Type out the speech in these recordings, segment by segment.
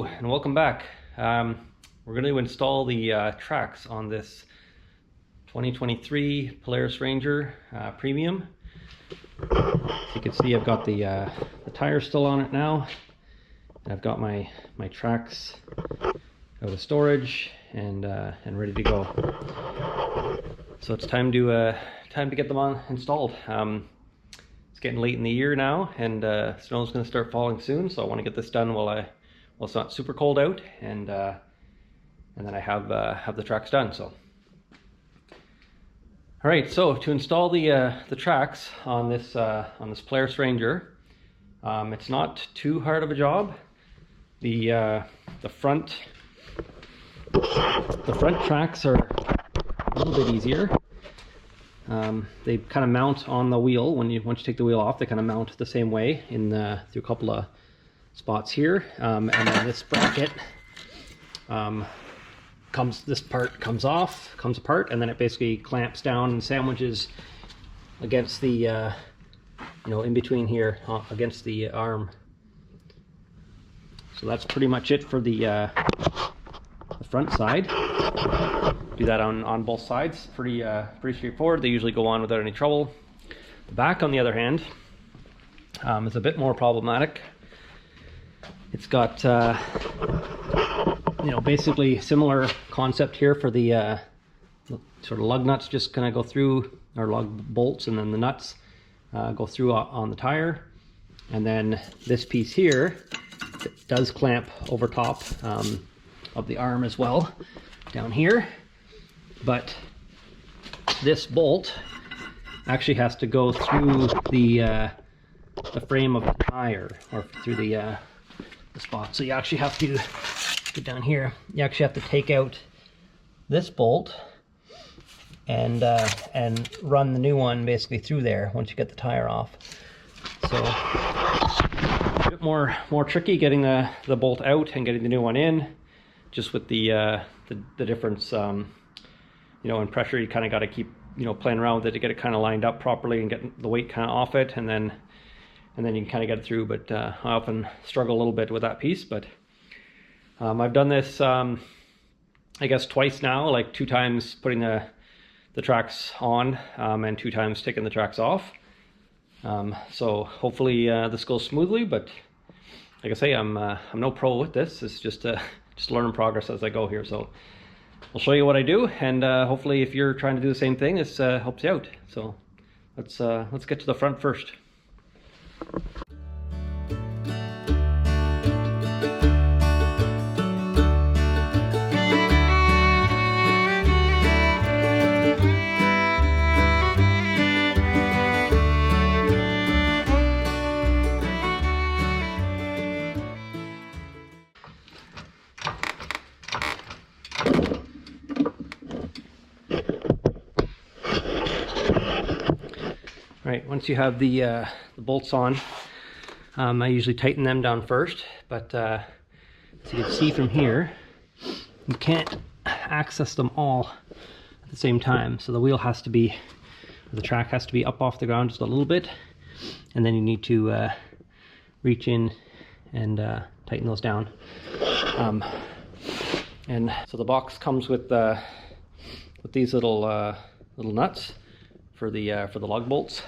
Hello and welcome back. We're going to install the tracks on this 2023 Polaris Ranger Premium. As you can see, I've got the tires still on it now. I've got my tracks out of storage and ready to go. So it's time to get them on installed. It's getting late in the year now, and snow's going to start falling soon. So I want to get this done while it's not super cold out, and then I have the tracks done. So, all right. So to install the tracks on this Polaris Ranger, it's not too hard of a job. The front tracks are a little bit easier. They kind of mount on the wheel. Once you take the wheel off, they kind of mount the same way through a couple of spots here, and then this bracket this part comes apart, and then it basically clamps down and sandwiches against the in between here against the arm. So that's pretty much it for the front side. Do that on both sides. Pretty straightforward. They usually go on without any trouble. The back, on the other hand, is a bit more problematic. It's got basically similar concept here for the sort of lug nuts just kind of go through, or lug bolts, and then the nuts go through on the tire. And then this piece here does clamp over top of the arm as well, down here. But this bolt actually has to go through the frame of the tire, or through the spot. So you actually have to get down here. You actually have to take out this bolt and run the new one basically through there once you get the tire off. So a bit more tricky getting the bolt out and getting the new one in, just with the difference in pressure. You kind of got to keep playing around with it to get it kind of lined up properly and get the weight kind of off it, and then you can kind of get it through. But I often struggle a little bit with that piece. But I've done this I guess twice now, like 2 times putting the tracks on and 2 times taking the tracks off. So hopefully this goes smoothly, but like I say, I'm no pro with this. It's just learning progress as I go here. So I'll show you what I do, and hopefully if you're trying to do the same thing, this helps you out. So let's get to the front first. Right, once you have the bolts on, I usually tighten them down first, but as you can see from here, you can't access them all at the same time. So the wheel has to be, the track has to be up off the ground just a little bit, and then you need to reach in and tighten those down. And so the box comes with these little nuts for the lug bolts.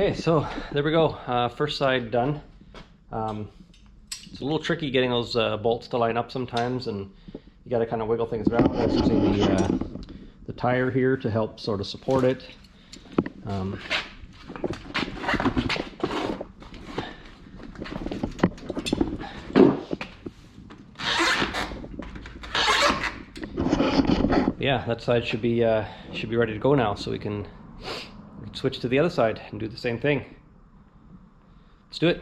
Okay, so there we go. First side done. It's a little tricky getting those bolts to line up sometimes, and you got to kind of wiggle things around. I was using the tire here to help sort of support it. Yeah, that side should be ready to go now, so we can switch to the other side and do the same thing. Let's do it.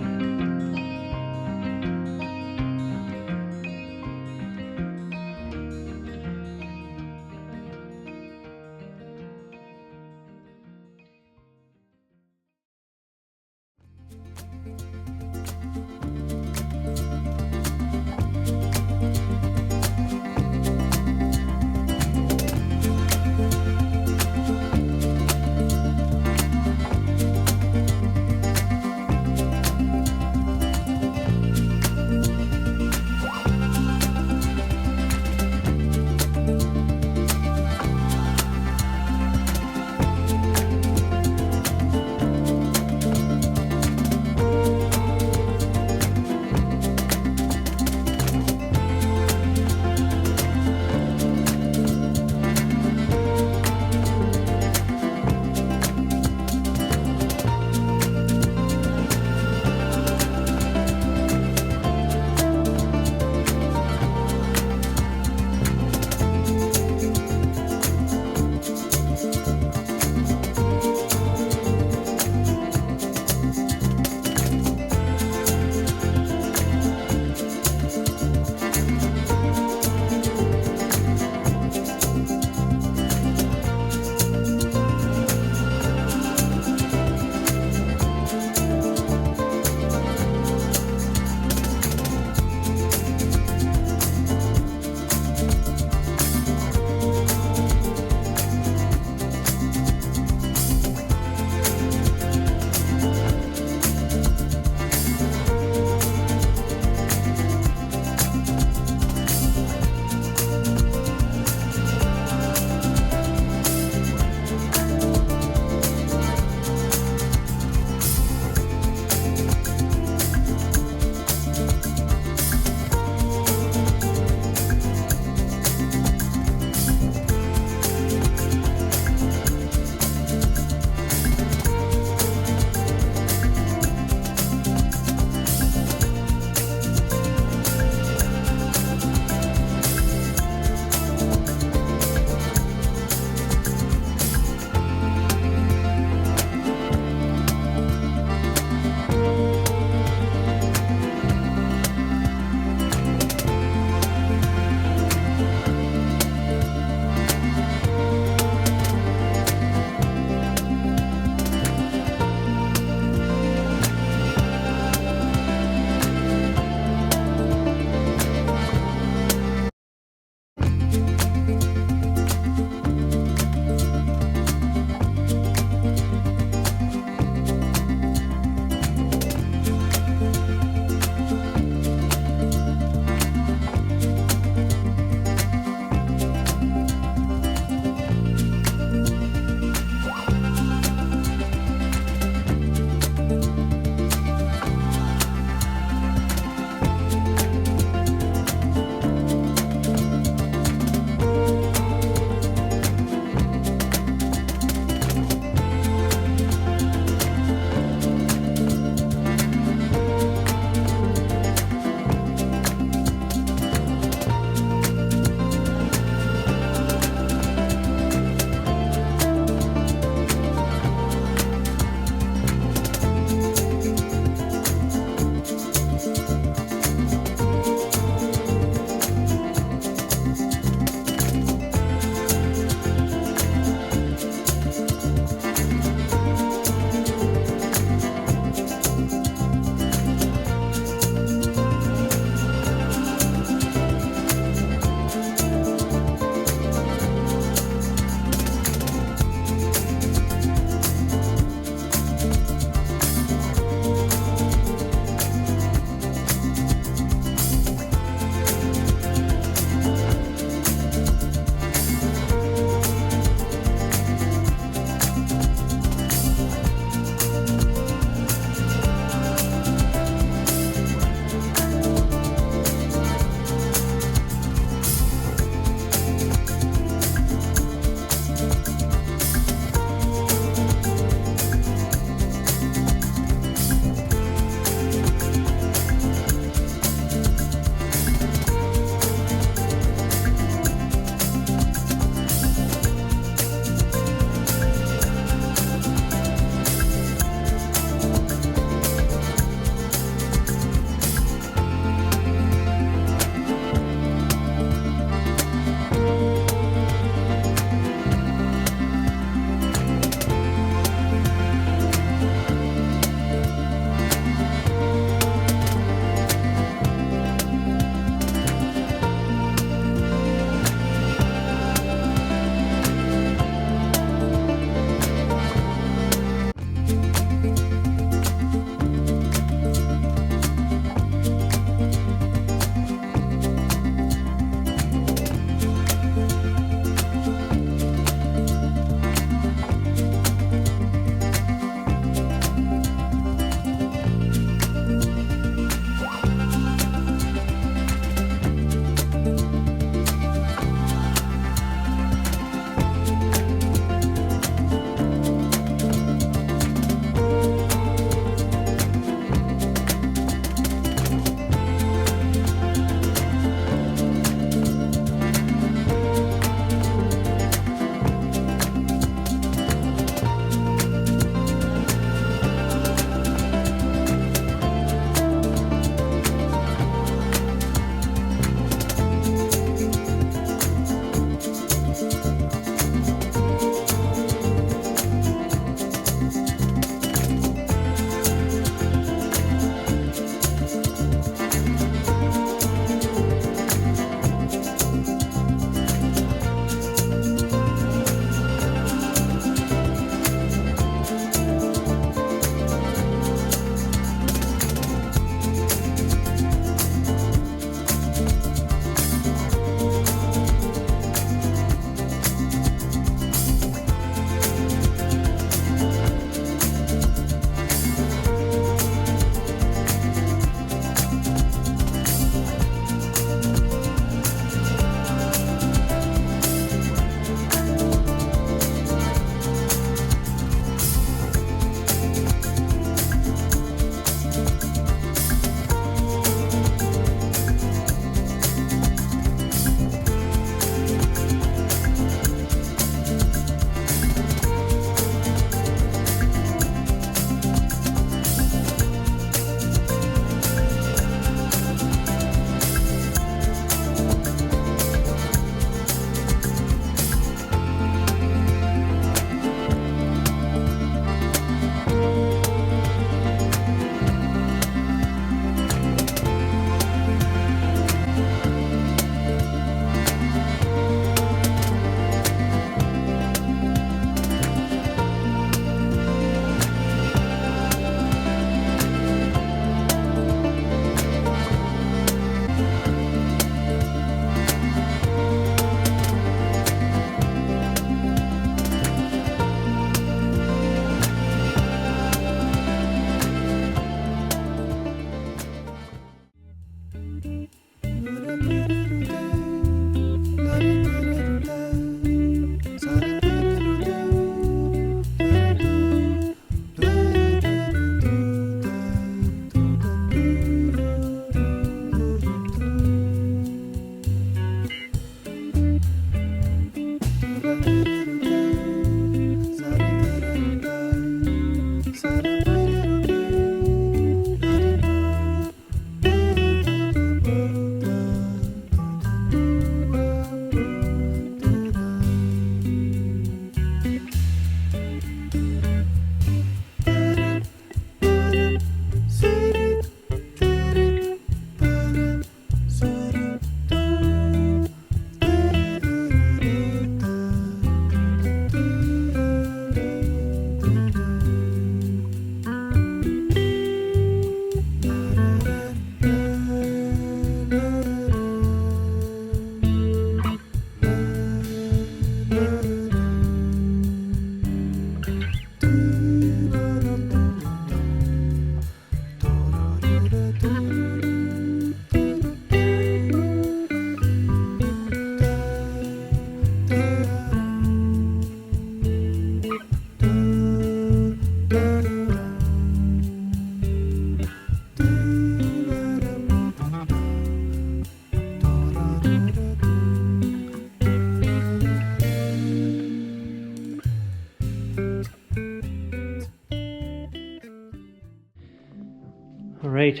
right,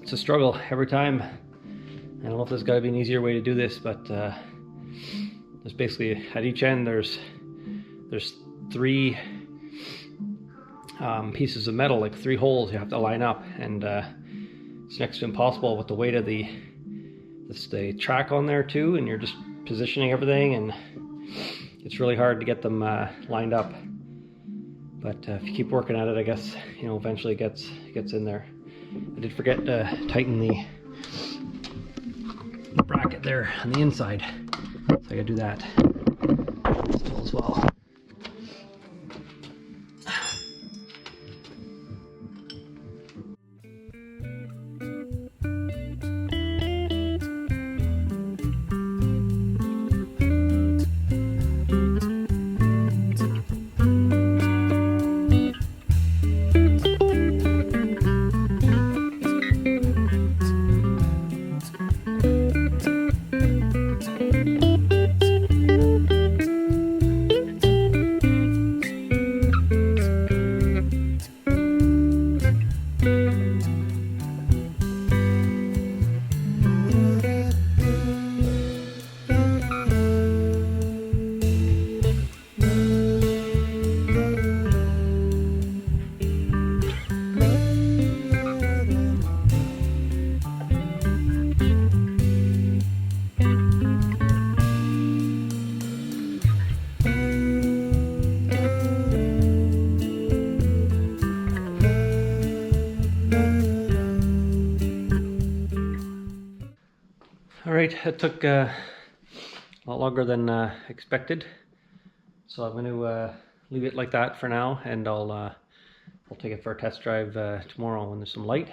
it's a struggle every time. I don't know if there's got to be an easier way to do this, but there's basically at each end there's 3 pieces of metal, like 3 holes you have to line up, and it's next to impossible with the weight of the track on there too, and you're just positioning everything, and it's really hard to get them lined up. But if you keep working at it, I guess, you know, eventually it gets in there. I did forget to tighten the bracket there on the inside, so I gotta do that still as well. Alright, it took a lot longer than expected, so I'm going to leave it like that for now, and I'll take it for a test drive tomorrow when there's some light.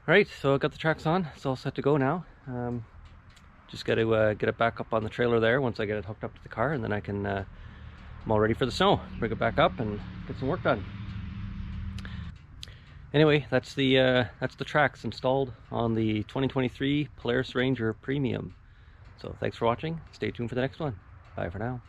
Alright, so I got the tracks on, it's all set to go now. Just got to get it back up on the trailer there once I get it hooked up to the car, and then I'm all ready for the snow. Bring it back up and get some work done. Anyway, that's the tracks installed on the 2023 Polaris Ranger Premium. So thanks for watching. Stay tuned for the next one. Bye for now.